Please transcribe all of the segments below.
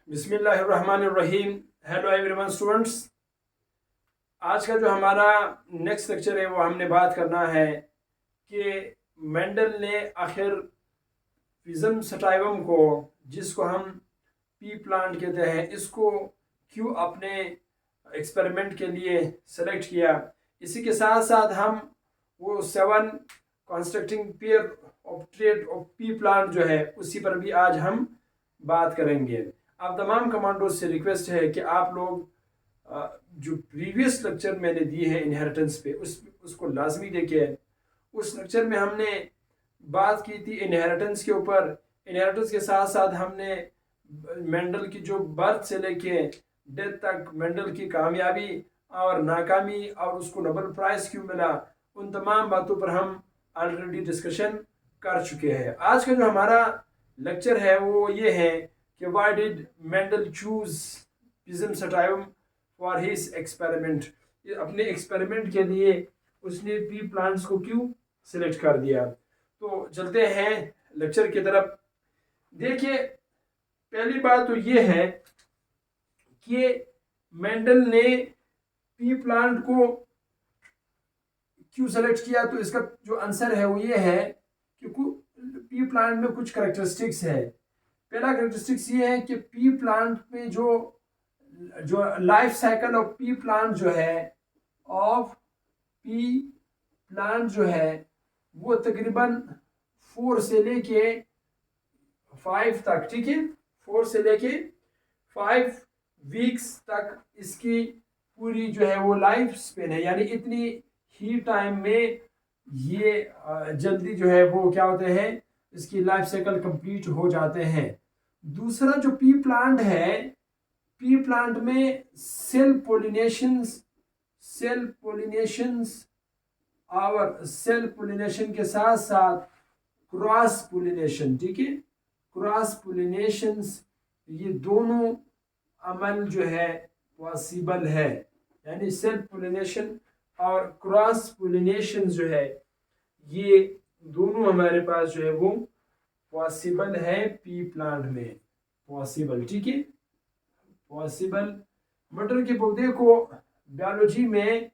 बिस्मिल्लाहिर्रहमानिर्रहीम। Hello everyone students, आज का जो हमारा नेक्स्ट लेक्चर है वो हमने बात करना है कि मेंडल ने आखिर फिजम सटाइवम को, जिसको हम पी प्लांट कहते हैं, इसको क्यों अपने एक्सपेरिमेंट के लिए सेलेक्ट किया। इसी के साथ साथ हम वो 7 constructing pair of trait of pea plant जो है उसी पर भी आज हम बात करेंगे। आप तमाम कमांडोज से रिक्वेस्ट है कि आप लोग जो प्रीवियस लेक्चर मैंने दिए हैं इनहेरिटेंस पे उसको लाजमी देखें। उस लेक्चर में हमने बात की थी इनहेरिटेंस के ऊपर। इनहेरिटेंस के साथ साथ हमने मेंडल की जो बर्थ से लेके डेथ तक मेंडल की कामयाबी और नाकामी और उसको नोबेल प्राइज़ क्यों मिला, उन तमाम बातों पर हम ऑलरेडी डिस्कशन कर चुके हैं। आज का जो हमारा लेक्चर है वो ये है कि why did Mendel choose Pisum sativum for his experiment. अपने एक्सपेरिमेंट के लिए उसने पी प्लांट्स को क्यों सिलेक्ट कर दिया। तो चलते हैं लेक्चर की तरफ। देखिए, पहली बात तो ये है कि मेंडल ने पी प्लांट को क्यों सेलेक्ट किया। तो इसका जो आंसर है वो ये है कि पी प्लांट में कुछ करेक्टरिस्टिक्स है। पहला करेक्टरिस्टिक्स ये है कि पी प्लांट में जो life cycle of pea plant जो है वो तकरीबन 4 से लेके 5 तक, ठीक है, 4 से लेके 5 वीक्स तक इसकी पूरी जो है वो लाइफ स्पेन है। यानी इतनी ही टाइम में ये जल्दी जो है वो क्या होते हैं, इसकी लाइफ साइकिल कंप्लीट हो जाते हैं। दूसरा जो पी प्लांट है, पी प्लांट में सेल पोलिनेशन के साथ साथ क्रॉस पोलिनेशन, ठीक है, क्रॉस पोलिनेशंस, ये दोनों अमल जो है पॉसिबल है। यानी सेल्फ पोलिनेशन और क्रॉस पोलिनेशन जो है ये दोनों हमारे पास जो है वो पॉसिबल है पी प्लांट में, पॉसिबल, ठीक है, पॉसिबल। मटर के पौधे को बायोलॉजी में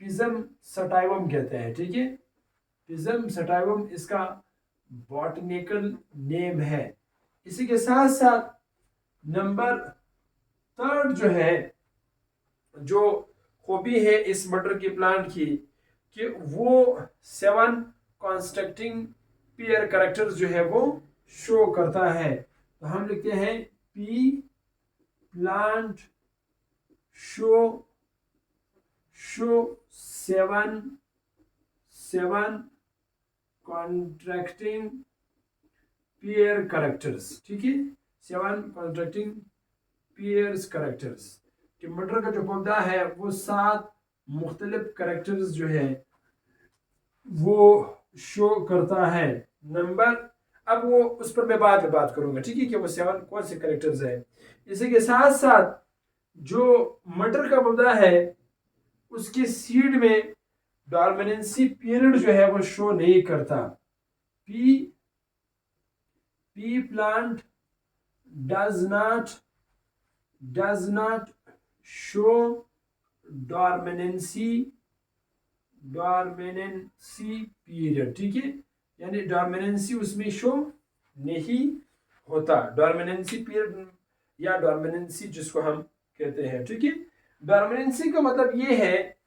फिजम सटाइवम कहते हैं, ठीक है, फिजम सटाइवम इसका बॉटनिकल नेम है। इसी के साथ साथ नंबर 3 जो है, जो खूबी है इस मटर के प्लांट की, कि वो 7 कॉन्स्ट्रक्टिंग पेयर कैरेक्टर्स जो है वो शो करता है। तो हम लिखते हैं P plant show 7 contracting pair characters, ठीक है, 7 कॉन्ट्रैक्टिंग पेयर्स कैरेक्टर्स। कि मटर का जो पौधा है वो 7 मुख्तलिफ कैरेक्टर्स जो है वो शो करता है। नंबर, अब वो उस पर मैं बाद में बात करूंगा, ठीक है, कि वो 7 कौन से कैरेक्टर्स है। इसी के साथ साथ जो मटर का पौधा है उसके सीड में डॉर्मेनेंसी पीरियड जो है वो शो नहीं करता। Pea plant does not show dormancy period, ठीक है, यानी डॉर्मेनेंसी उसमें शो नहीं होता। डॉर्मेनेंसी पीरियड या डॉर्मेनेंसी जिसको हम कहते हैं, ठीक है। डॉर्मेनेंसी का मतलब ये है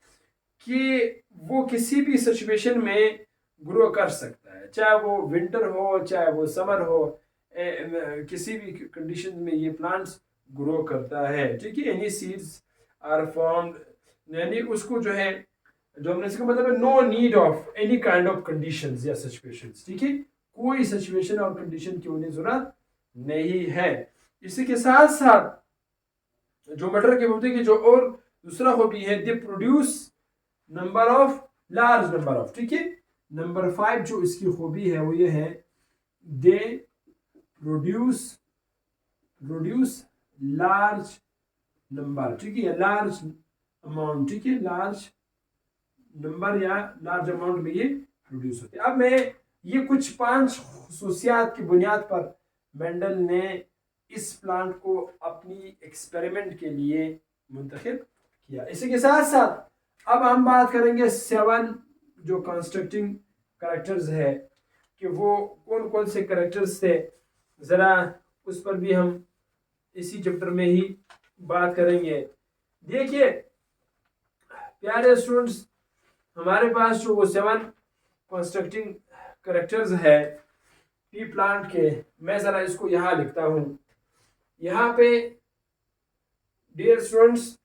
कि वो किसी भी सिचुएशन में ग्रो कर सकता है, चाहे वो विंटर हो चाहे वो समर हो, किसी भी कंडीशन में ये प्लांट्स ग्रो करता है, ठीक है। एनी सीड्स आर फॉर्म्ड, यानी उसको जो है डोमिनेंस का मतलब है no need of any kind of conditions या सिचुएशंस, ठीक है, कोई सिचुएशन और कंडीशन की होने जरूरत नहीं है। इसी के साथ साथ जो मटर के पौधे की जो और दूसरा हॉबी है, they produce large number of, ठीक है। नंबर 5 जो इसकी हॉबी है वो ये है, दे प्रोड्यूस लार्ज नंबर, ठीक है, लार्ज अमाउंट, ठीक है, लार्ज नंबर या लार्ज अमाउंट में ये प्रोड्यूस होते हैं। अब मैं ये कुछ 5 खसूसियात की बुनियाद पर मेंडल ने इस प्लांट को अपनी एक्सपेरिमेंट के लिए मुंतखब किया। इसी के साथ साथ अब हम बात करेंगे 7 जो कंस्ट्रक्टिंग करेक्टर्स है कि वो कौन कौन से करेक्टर्स थे, ज़रा उस पर भी हम इसी चैप्टर में ही बात करेंगे। देखिए प्यारे स्टूडेंट्स, हमारे पास जो वो 7 कंस्ट्रक्टिंग करेक्टर्स है पी प्लांट के, मैं ज़रा इसको यहाँ लिखता हूँ। यहाँ पे डियर स्टूडेंट्स,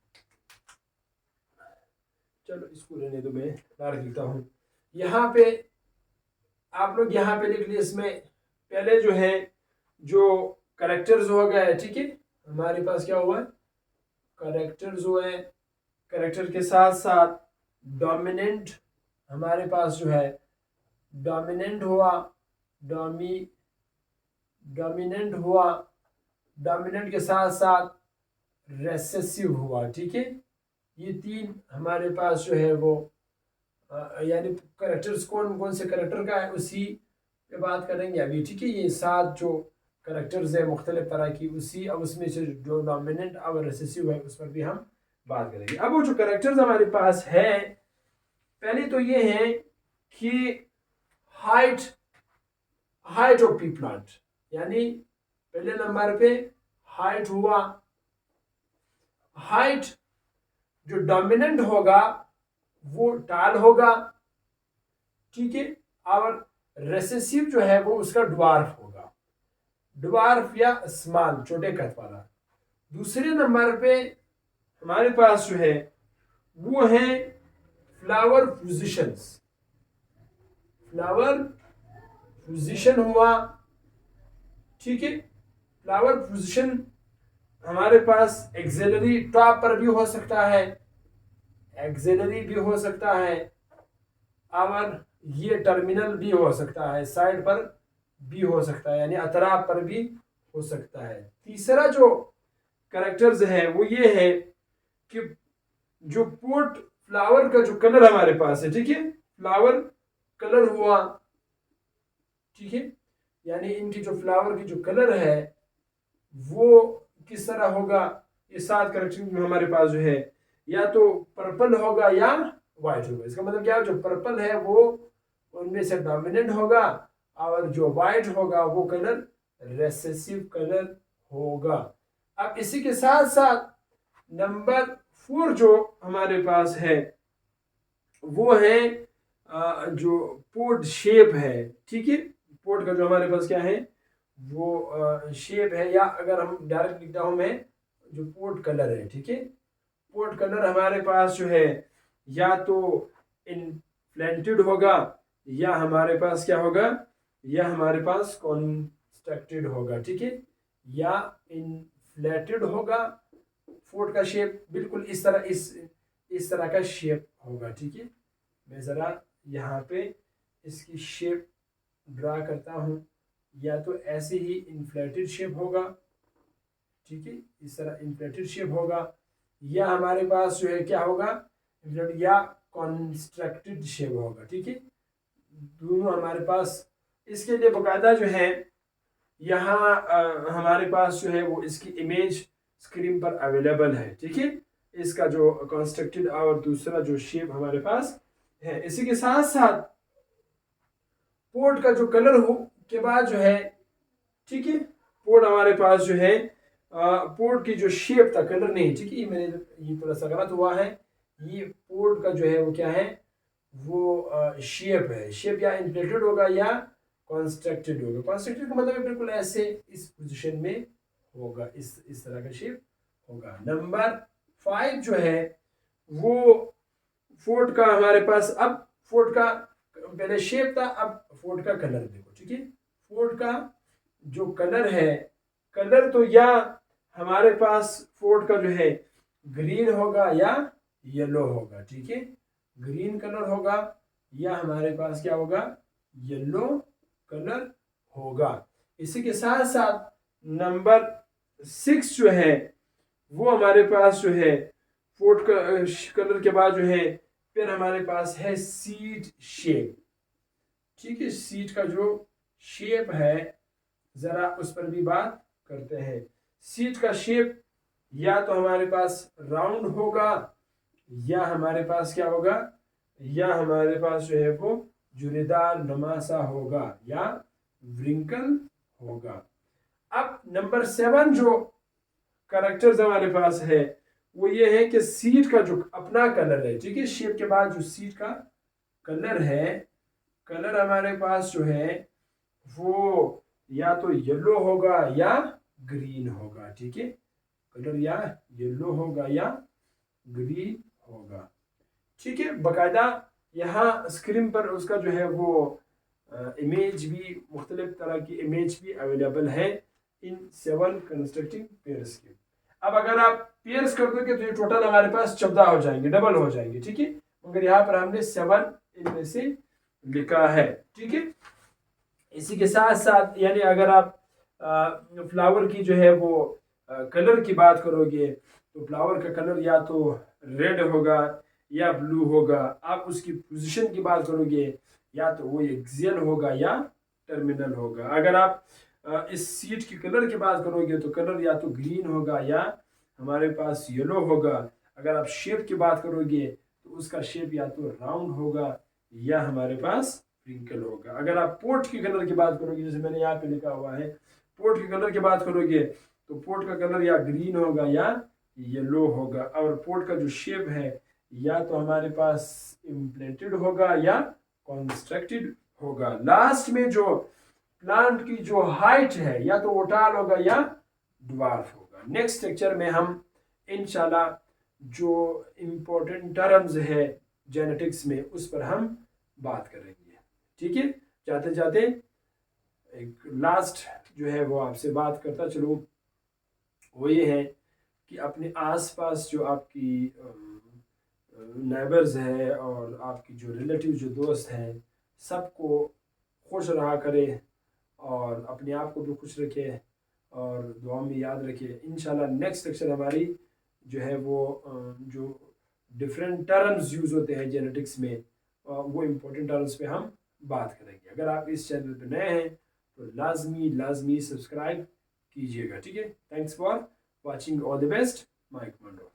चलो इसको रहने दो, मैं डायरेक्ट लिखता हूँ। यहाँ पे आप लोग यहाँ पे लिख लिए, इसमें पहले जो है जो करेक्टर्स हो गए, ठीक है, हमारे पास क्या हुआ है, करेक्टर्स हुए। करेक्टर के साथ साथ डोमिनेंट, हमारे पास जो है डोमिनेंट हुआ, डोमिनेंट हुआ, डोमिनेंट के साथ साथ रेसेसिव हुआ, ठीक है। ये 3 हमारे पास जो है वो यानी करेक्टर्स कौन कौन से करेक्टर का है उसी पे बात करेंगे अभी, ठीक है। ये 7 जो करेक्टर्स है मुख्तलिफ तरह की, उसी अब उसमें से जो डोमिनेंट और रेसेसिव है उस पर भी हम बात करेंगे। अब वो जो करेक्टर्स हमारे पास है, पहले तो ये है कि हाइट ऑफ पी प्लांट, यानी पहले नंबर पे हाइट हुआ। हाइट जो डोमिनेंट होगा वो टाल होगा, ठीक है, और रेसेसिव जो है वो उसका ड्वार्फ होगा, ड्वार्फ या स्मॉल, छोटे कद वाला। दूसरे नंबर पे हमारे पास जो है वो है फ्लावर पोजीशंस। फ्लावर पोजीशन हुआ, ठीक है। फ्लावर पोजीशन हमारे पास एक्सिलरी टॉप पर भी हो सकता है, एक्सिलरी भी हो सकता है, और ये टर्मिनल भी हो सकता है, साइड पर भी हो सकता है, यानी अतराफ पर भी हो सकता है। तीसरा जो करेक्टर्स है वो ये है कि जो पोट फ्लावर का जो कलर हमारे पास है, ठीक है, फ्लावर कलर हुआ, ठीक है, यानी इनकी जो फ्लावर की जो कलर है वो किस तरह होगा। ये 7 करेक्टर हमारे पास जो है या तो पर्पल होगा या व्हाइट होगा। इसका मतलब क्या है, जो पर्पल है वो उनमें से डोमिनेंट होगा और जो व्हाइट होगा वो कलर रेसेसिव कलर होगा। अब इसी के साथ साथ नंबर 4 जो हमारे पास है वो है जो पोर्ट शेप है, ठीक है। पोर्ट का जो हमारे पास क्या है वो शेप है, या अगर हम डायरेक्ट लिखता हूं मैं, जो पोर्ट कलर है, ठीक है। पोर्ट कलर हमारे पास जो है या तो इन्फ्लेटेड होगा या हमारे पास क्या होगा, या हमारे पास कॉन्स्ट्रक्टेड होगा, ठीक है, या इन्फ्लेटेड होगा। पोर्ट का शेप बिल्कुल इस तरह का शेप होगा, ठीक है। मैं ज़रा यहाँ पे इसकी शेप ड्रा करता हूँ, या तो ऐसे ही इन्फ्लेटेड शेप होगा, ठीक है, इस तरह इन्फ्लेटेड शेप होगा, या हमारे पास जो है क्या होगा, या कॉन्स्ट्रक्टेड शेप होगा, ठीक है। दोनों हमारे पास, इसके लिए बाकायदा जो है यहाँ हमारे पास जो है वो इसकी इमेज स्क्रीन पर अवेलेबल है, ठीक है, इसका जो कॉन्स्ट्रक्टेड और दूसरा जो शेप हमारे पास है। इसी के साथ साथ पोर्ट का जो कलर हो के बाद जो है, ठीक है, पोर्ट हमारे पास जो है पोर्ट की जो शेप था, कलर नहीं, ठीक है, ये थोड़ा सा गलत हुआ है। ये पोर्ट का जो है वो क्या है, वो शेप है। शेप या इन्फ्लेटेड होगा या कॉन्स्ट्रक्टेड होगा। कॉन्स्ट्रक्टेड का मतलब बिल्कुल ऐसे इस पोजीशन में होगा, इस तरह का शेप होगा। नंबर 5 जो है वो फोर्ट का हमारे पास, अब फोर्ट का पहले शेप था, अब फोर्ट का कलर देखो, ठीक है। फोर्ट का जो कलर है, कलर तो या हमारे पास फोर्ट का जो है ग्रीन होगा या येलो होगा, ठीक है, ग्रीन कलर होगा या हमारे पास क्या होगा, येलो कलर होगा। इसी के साथ साथ नंबर 6 जो है वो हमारे पास जो है फोर्ट का कलर के बाद जो है फिर हमारे पास है सीड शेप। ठीक है, सीट का जो शेप है जरा उस पर भी बात करते हैं। सीट का शेप या तो हमारे पास राउंड होगा या हमारे पास क्या होगा, या हमारे पास जो है वो जुरेदार नमासा होगा या व्रिंकल होगा। अब नंबर 7 जो करेक्टर्स हमारे पास है वो ये है कि सीट का जो अपना कलर है, ठीक है, शेप के बाद जो सीट का कलर है, कलर हमारे पास जो है वो या तो येलो होगा या ग्रीन होगा। ठीक है, कलर या येलो होगा या ग्रीन होगा। ठीक है, बाकायदा यहाँ स्क्रीन पर उसका जो है वो इमेज भी, मुख्तलिफ तरह की इमेज भी अवेलेबल है इन 7 कंस्ट्रक्टिंग पेयर्स के। अब अगर आप पेयर्स कर दोगे तो ये टोटल हमारे पास 14 हो जाएंगे, डबल हो जाएंगे। ठीक है, मगर यहाँ पर हमने 7 इनमें से लिखा है। ठीक है, इसी के साथ साथ यानी अगर आप फ्लावर की जो है वो कलर की बात करोगे तो फ्लावर का कलर या तो रेड होगा या ब्लू होगा। आप उसकी पोजीशन की बात करोगे या तो वो एक्सियल होगा या टर्मिनल होगा। अगर आप इस सीट की कलर की बात करोगे तो कलर या तो ग्रीन होगा या हमारे पास येलो होगा। अगर आप शेप की बात करोगे तो उसका शेप या तो राउंड होगा या हमारे पास व्रिंकल होगा। अगर आप पोर्ट की कलर की बात करोगे, जैसे मैंने यहाँ पे लिखा हुआ है, पोर्ट की कलर की बात करोगे तो पोर्ट का कलर या ग्रीन होगा या येलो होगा। और पोर्ट का जो शेप है या तो हमारे पास इम्प्लेंटेड होगा या कंस्ट्रक्टेड होगा। लास्ट में जो प्लांट की जो हाइट है या तो ओटाल होगा या ड्वार्फ होगा। नेक्स्ट लेक्चर में हम इंशाल्लाह जो इम्पोर्टेंट टर्म्स है जेनेटिक्स में उस पर हम बात करेंगे। ठीक है, जाते जाते एक लास्ट जो है वो आपसे बात करता चलो, वो ये है कि अपने आसपास जो आपकी नेबर्स है और आपकी जो रिलेटिव जो दोस्त हैं सबको खुश रहा करे और अपने आप को भी खुश रखे और दुआ में याद रखे। इंशाल्लाह नेक्स्ट लेक्चर हमारी जो है वो जो डिफरेंट टर्म्स यूज़ होते हैं जेनेटिक्स में वो इम्पोर्टेंट टर्म्स पे हम बात करेंगे। अगर आप इस चैनल पे नए हैं तो लाजमी सब्सक्राइब कीजिएगा। ठीक है, thanks for watching, all the best, माइक मंडो।